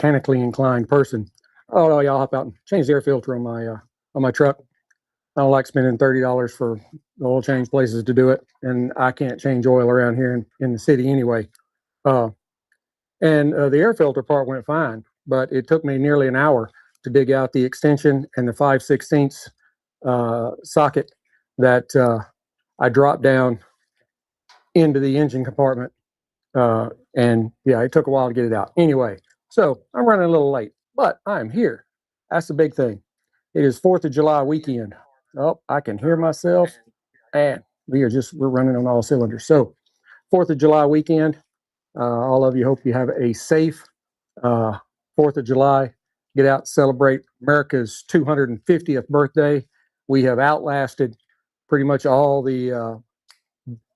mechanically inclined person. Oh no, y'all hop out and change the air filter on my truck. I don't like spending $30 for oil change places to do it, and I can't change oil around here in the city anyway. And the air filter part went fine, but it took me nearly an hour to dig out the extension and the 5/16 socket that I dropped down into the engine compartment. And yeah, it took a while to get it out. Anyway, so I'm running a little late, but I'm here. That's the big thing. It is 4th of July weekend. Oh, I can hear myself, and we're running on all cylinders. So 4th of July weekend. All of you, hope you have a safe 4th of July. Get out and celebrate America's 250th birthday. We have outlasted pretty much all the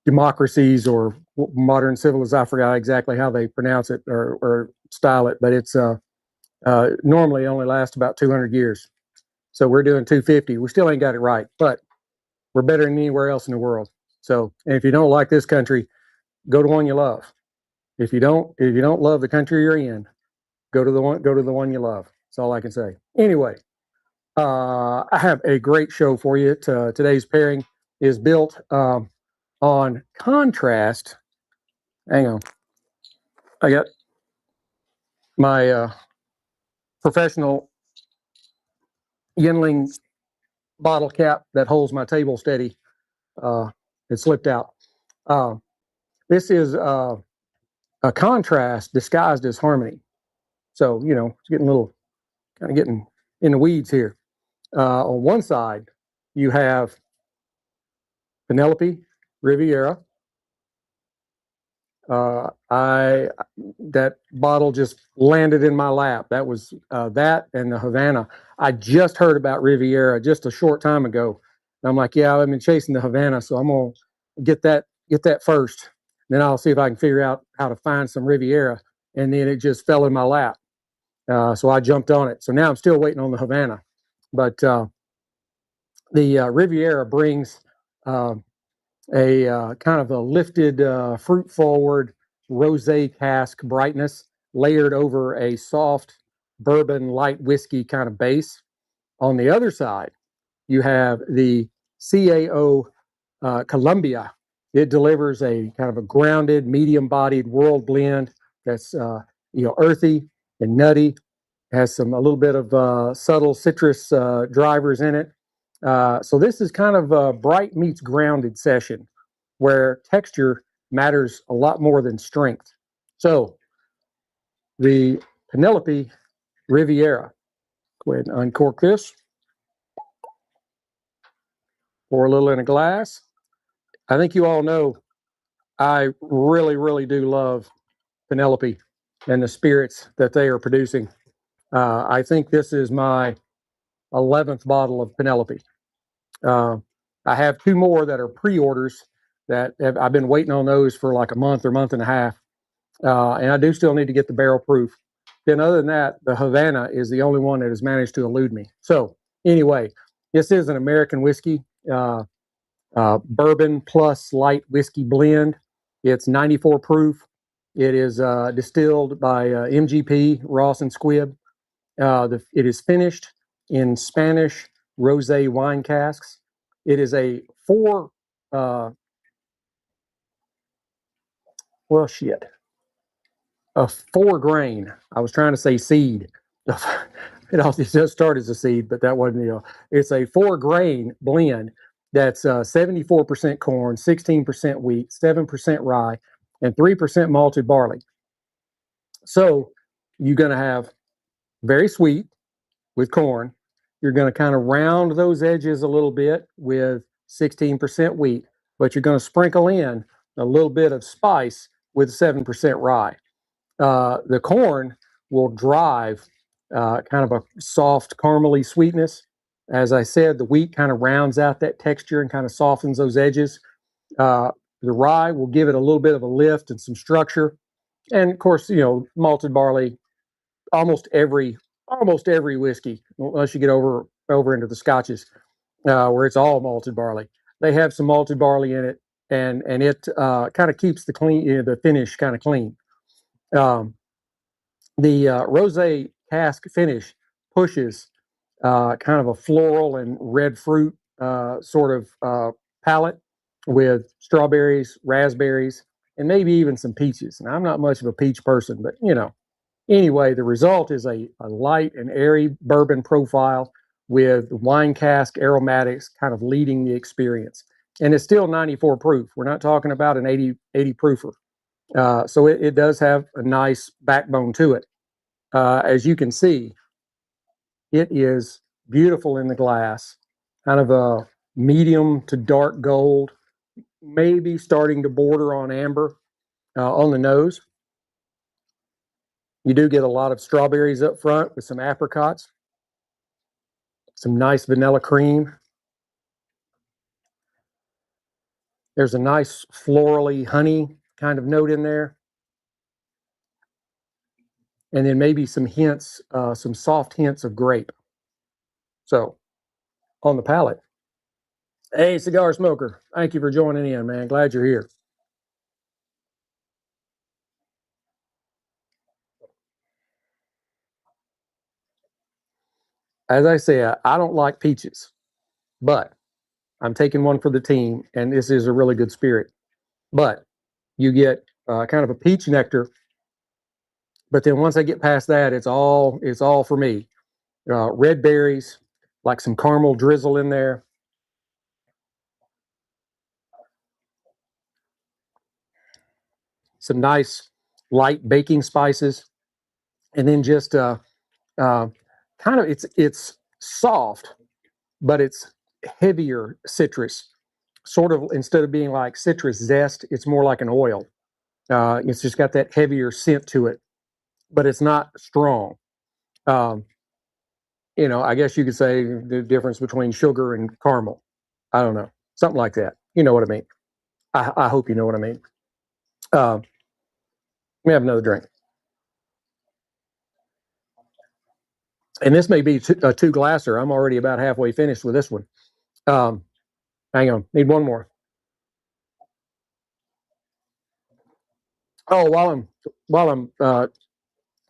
democracies or modern civilization. I forgot exactly how they pronounce it or style it, but it's normally only lasts about 200 years. So we're doing 250. We still ain't got it right, but we're better than anywhere else in the world. So, and if you don't like this country, go to one you love. If you don't love the country you're in, go to the one you love. That's all I can say. Anyway, I have a great show for you. Today's pairing is built on contrast. Hang on, I got my professional Yinling bottle cap that holds my table steady. It slipped out. This is a contrast disguised as harmony. So, it's getting in the weeds here. On one side, you have Penelope Riviera. That bottle just landed in my lap. That was that and the Havana. I just heard about Riviera just a short time ago. And I'm like, yeah, I've been chasing the Havana, so I'm gonna get that first. Then I'll see if I can figure out how to find some Riviera. And then it just fell in my lap. So I jumped on it. So now I'm still waiting on the Havana. But the Riviera brings a kind of a lifted, fruit forward rosé cask brightness layered over a soft bourbon light whiskey kind of base. On the other side, you have the CAO Colombia. It delivers a kind of a grounded, medium-bodied world blend that's earthy and nutty. Has a little bit of subtle citrus drivers in it. So this is kind of a bright meets grounded session where texture matters a lot more than strength. So the Penelope Riviera. Go ahead and uncork this. Pour a little in a glass. I think you all know I really, really do love Penelope and the spirits that they are producing. I think this is my 11th bottle of Penelope. I have 2 more that are pre-orders that I've been waiting on those for like a month or month and a half. And I do still need to get the barrel proof. Then other than that, the Havana is the only one that has managed to elude me. So anyway, this is an American whiskey, bourbon plus light whiskey blend. It's 94 proof. It is distilled by MGP, Ross and Squibb. It is finished in Spanish rosé wine casks. It is a 4 a 4 grain. I was trying to say seed. It does start as a seed, but that wasn't it's a 4 grain blend that's 74% corn, 16% wheat, 7% rye, and 3% malted barley. So you're going to have very sweet with corn. You're going to kind of round those edges a little bit with 16% wheat, but you're going to sprinkle in a little bit of spice with 7% rye. The corn will drive kind of a soft caramely sweetness. As I said, the wheat kind of rounds out that texture and kind of softens those edges. The rye will give it a little bit of a lift and some structure. And of course, malted barley, almost every whiskey, unless you get over into the scotches, where it's all malted barley, they have some malted barley in it, and it kind of keeps the finish kind of clean. The rosé cask finish pushes kind of a floral and red fruit sort of palette with strawberries, raspberries, and maybe even some peaches. And I'm not much of a peach person, but anyway, the result is a light and airy bourbon profile with wine cask aromatics kind of leading the experience. And it's still 94 proof. We're not talking about an 80 proofer. So it does have a nice backbone to it. As you can see, it is beautiful in the glass, kind of a medium to dark gold, maybe starting to border on amber on the nose. You do get a lot of strawberries up front with some apricots, some nice vanilla cream. There's a nice florally honey kind of note in there. And then maybe some hints, some soft hints of grape. So on the palate. Hey, cigar smoker, thank you for joining in, man. Glad you're here. As I said, I don't like peaches, but I'm taking one for the team, and this is a really good spirit. But you get kind of a peach nectar, but then once I get past that, it's all for me. Red berries, like some caramel drizzle in there, some nice light baking spices, and then just uh, kind of it's soft, but it's heavier citrus. Sort of instead of being like citrus zest, it's more like an oil. It's just got that heavier scent to it, but it's not strong. Um, I guess you could say the difference between sugar and caramel. I don't know, something like that. You know what I mean? I hope you know what I mean. Let me have another drink. And this may be a two glasser. I'm already about halfway finished with this one. Um, hang on, need one more. Oh, while I'm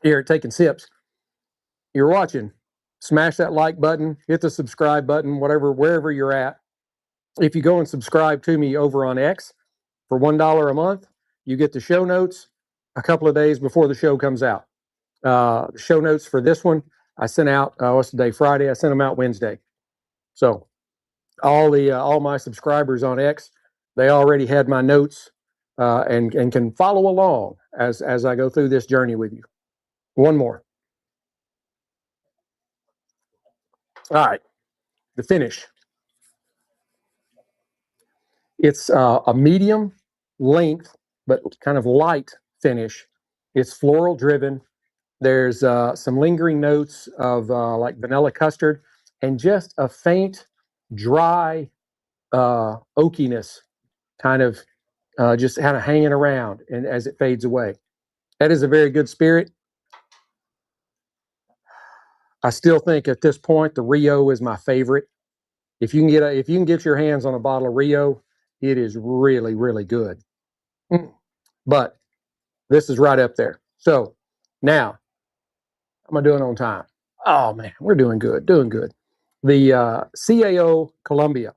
here taking sips, you're watching. Smash that like button, hit the subscribe button, whatever, wherever you're at. If you go and subscribe to me over on X for $1 a month, you get the show notes a couple of days before the show comes out. Show notes for this one I sent out. What's the day? Friday. I sent them out Wednesday. So all my subscribers on X, they already had my notes and can follow along as I go through this journey with you. One more. All right, the finish. It's a medium length, but kind of light finish. It's floral driven. There's some lingering notes of like vanilla custard and just a faint, dry oakiness, kind of just kind of hanging around and as it fades away. That is a very good spirit. I still think at this point the Rio is my favorite. If you can get your hands on a bottle of Rio, it is really really good. But this is right up there. So now, how am I doing on time? Oh man, we're doing good, doing good. The CAO Colombia.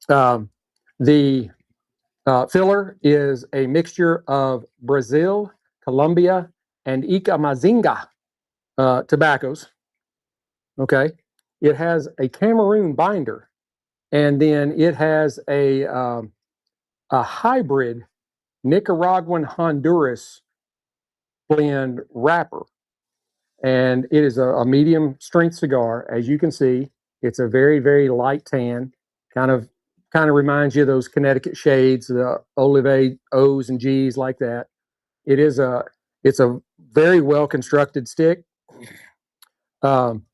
Um, the filler is a mixture of Brazil, Colombia, and Icamazinga tobaccos. Okay, it has a Cameroon binder, and then it has a hybrid Nicaraguan Honduras blend wrapper, and it is a medium strength cigar. As you can see, it's a very very light tan, kind of kind of reminds you of those Connecticut shades, the Olive O's and G's like that. It is a it's a very well constructed stick. Um,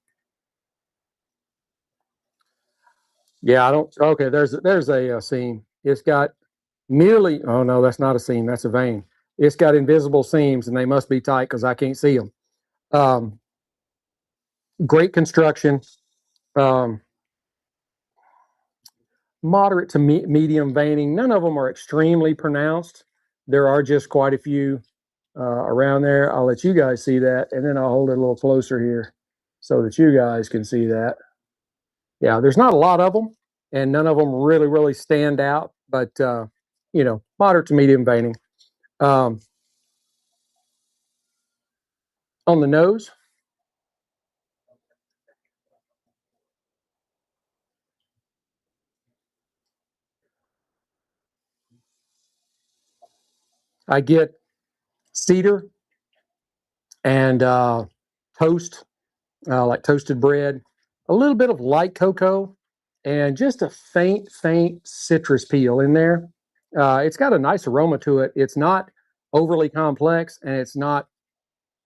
yeah, I don't. Okay, there's a seam. It's got nearly. Oh no, that's not a seam. That's a vein. It's got invisible seams, and they must be tight because I can't see them. Um, great construction. Um, moderate to medium veining. None of them are extremely pronounced. There are just quite a few around there. I'll let you guys see that, and then I'll hold it a little closer here so that you guys can see that. Yeah, there's not a lot of them, and none of them really stand out, but you know, moderate to medium veining. On the nose, I get cedar and toast, like toasted bread, a little bit of light cocoa, and just a faint citrus peel in there. It's got a nice aroma to it. It's not overly complex and it's not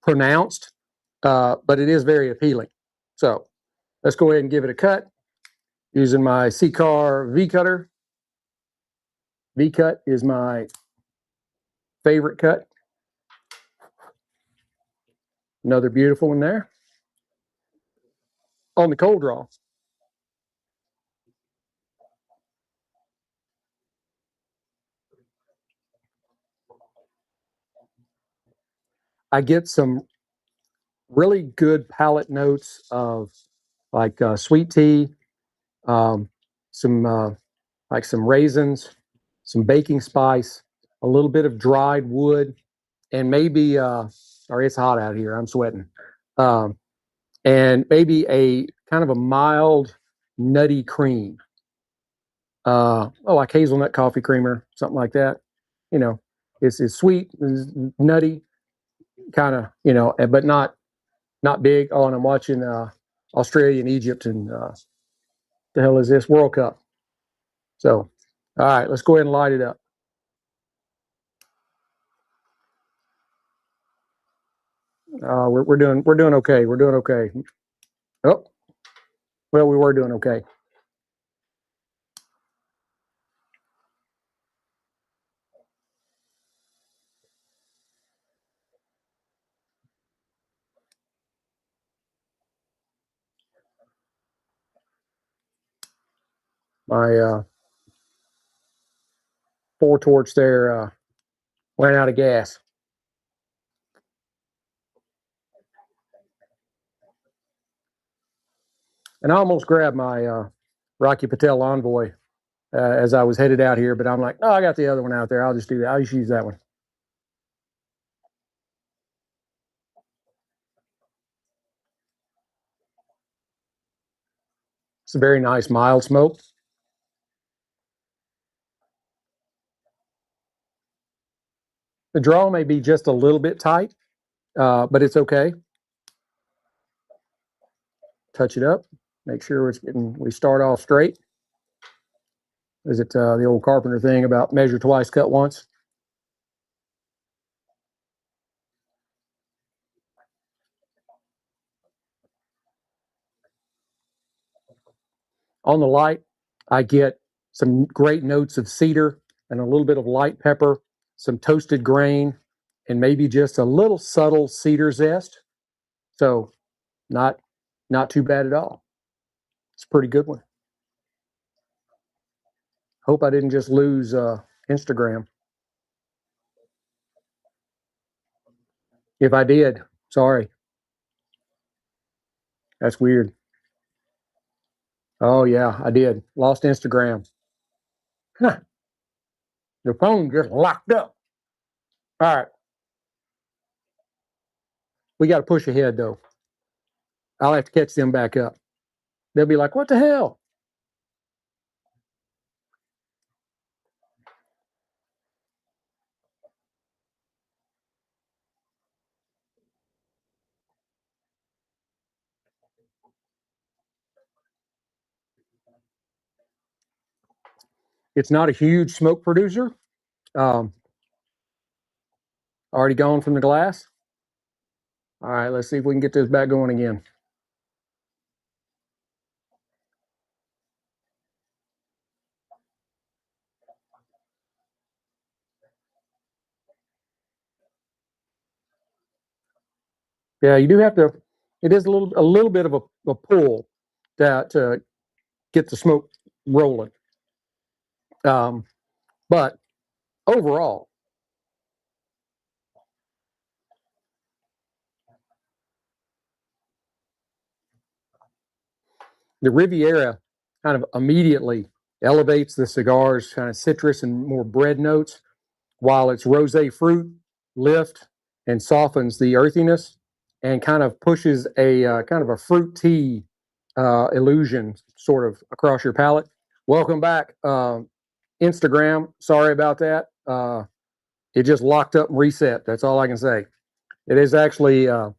pronounced, but it is very appealing. So let's go ahead and give it a cut using my Cigar V cutter. V cut is my favorite cut. Another beautiful one there. On the cold draw, I get some really good palate notes of like sweet tea, um, some like some raisins, some baking spice, a little bit of dried wood, and maybe or it's hot out here, I'm sweating, um, and maybe a kind of a mild nutty cream, oh, like hazelnut coffee creamer, something like that. You know, it's sweet, it's nutty, kind of, you know, but not big. Oh, and I'm watching Australia and Egypt and the hell is this World Cup? So, all right, let's go ahead and light it up. We're doing okay. We're doing okay. Oh, well, we were doing okay. My four torch there ran out of gas, and I almost grabbed my Rocky Patel Envoy as I was headed out here, but I'm like, no, I got the other one out there. I'll just do that. I'll just use that one. It's a very nice mild smoke. The draw may be just a little bit tight, but it's okay. Touch it up. Make sure it's getting. We start off straight. Is it the old carpenter thing about measure twice, cut once? On the light, I get some great notes of cedar and a little bit of light pepper, some toasted grain, and maybe just a little subtle cedar zest. So not not too bad at all. It's a pretty good one. Hope I didn't just lose Instagram. If I did, sorry. That's weird. Oh yeah, I did. Lost Instagram. Huh. The phone just locked up. All right, we got to push ahead though. I'll have to catch them back up. They'll be like, "What the hell?" It's not a huge smoke producer. Um, Already gone from the glass. All right, let's see if we can get this back going again. Yeah, you do have to. It is a little bit of a pull to get the smoke rolling. Um, but overall, The Riviera kind of immediately elevates the cigar's kind of citrus and more bread notes, while its rosé fruit lift and softens the earthiness and kind of pushes a kind of a fruit tea illusion sort of across your palate. Welcome back, Instagram. Sorry about that. It just locked up and reset. That's all I can say. It is actually a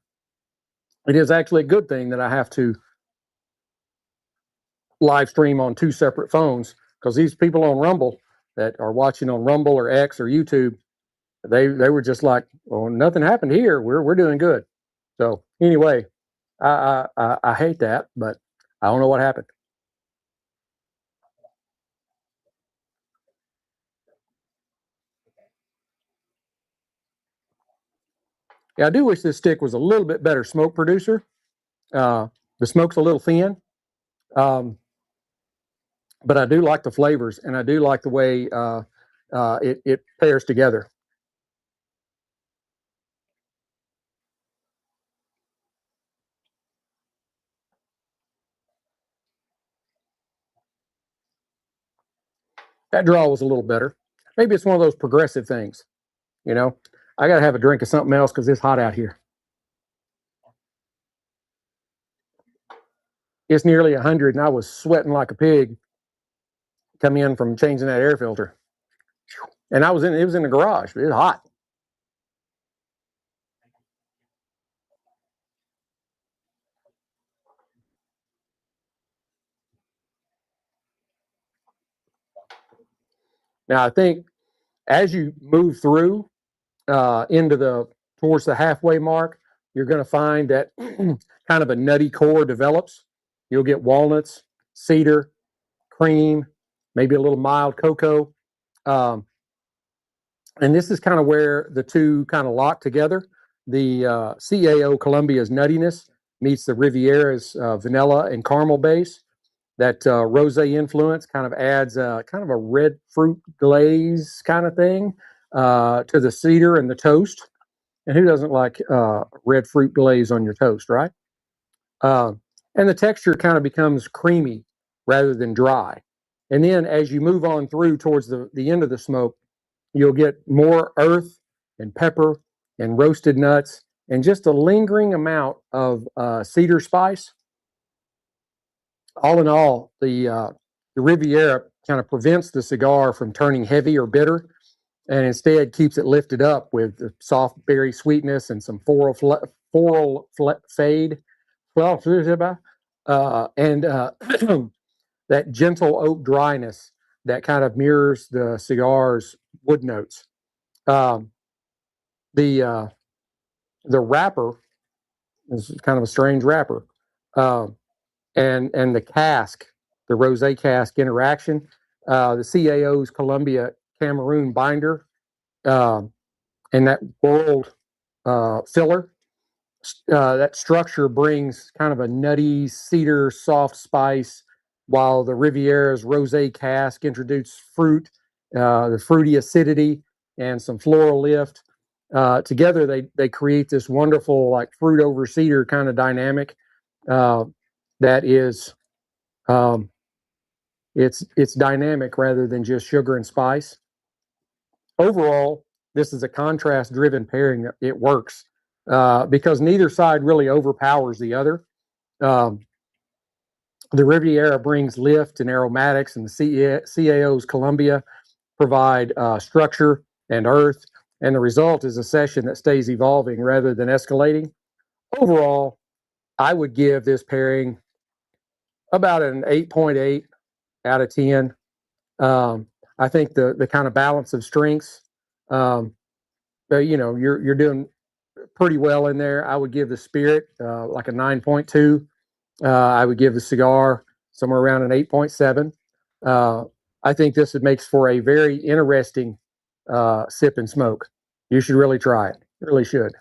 good thing that I have to live stream on two separate phones, because these people on Rumble that are watching on Rumble or X or YouTube, they were just like, well, nothing happened here. We're doing good. So anyway, I hate that, but I don't know what happened. Yeah, I do wish this stick was a little bit better smoke producer. The smoke's a little thin, um, but I do like the flavors, and I do like the way it pairs together. That draw was a little better. Maybe it's one of those progressive things, you know. I got to have a drink of something else because it's hot out here. It's nearly 100, and I was sweating like a pig coming in from changing that air filter. And it was in the garage. It was hot. Now I think as you move through into the towards the halfway mark, you're going to find that kind of a nutty core develops. You'll get walnuts, cedar, cream, maybe a little mild cocoa. Um, and this is kind of where the two kind of lock together. The CAO Colombia's nuttiness meets the Riviera's vanilla and caramel base. That rosé influence kind of adds kind of a red fruit glaze kind of thing to the cedar and the toast. And who doesn't like red fruit glaze on your toast, right? Uh, and the texture kind of becomes creamy rather than dry. And then as you move on through towards the end of the smoke, you'll get more earth and pepper and roasted nuts and just a lingering amount of cedar spice. All in all, the Riviera kind of prevents the cigar from turning heavy or bitter, and instead keeps it lifted up with the soft berry sweetness and some fade, and that gentle oak dryness that kind of mirrors the cigar's wood notes. Um, the uh, the wrapper is kind of a strange wrapper, um, and the cask, the rosé cask interaction, the CAO's Colombia Cameroon binder, um, and that world filler. That structure brings kind of a nutty cedar soft spice, while the Riviera's rosé cask introduced fruit, the fruity acidity, and some floral lift. Together, they create this wonderful like fruit over cedar kind of dynamic uh, that is um, it's dynamic rather than just sugar and spice. Overall, this is a contrast driven pairing. It works because neither side really overpowers the other. Um, the Riviera brings lift and aromatics, and the CAO's Columbia provide structure and earth. And the result is a session that stays evolving rather than escalating. Overall, I would give this pairing about an 8.8 out of 10. I think the kind of balance of strengths, um, you're doing pretty well in there. I would give the Spirit like a 9.2. I would give the cigar somewhere around an 8.7. Uh, I think this makes for a very interesting sip and smoke. You should really try it. You really should.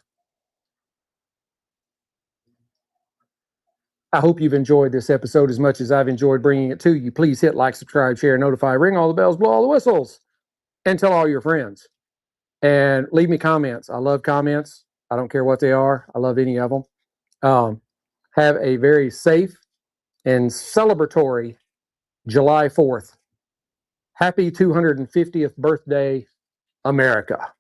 I hope you've enjoyed this episode as much as I've enjoyed bringing it to you. Please hit like, subscribe, share, notify, ring all the bells, blow all the whistles, and tell all your friends. And leave me comments. I love comments. I don't care what they are. I love any of them. Um, have a very safe and celebratory July 4th. Happy 250th birthday, America.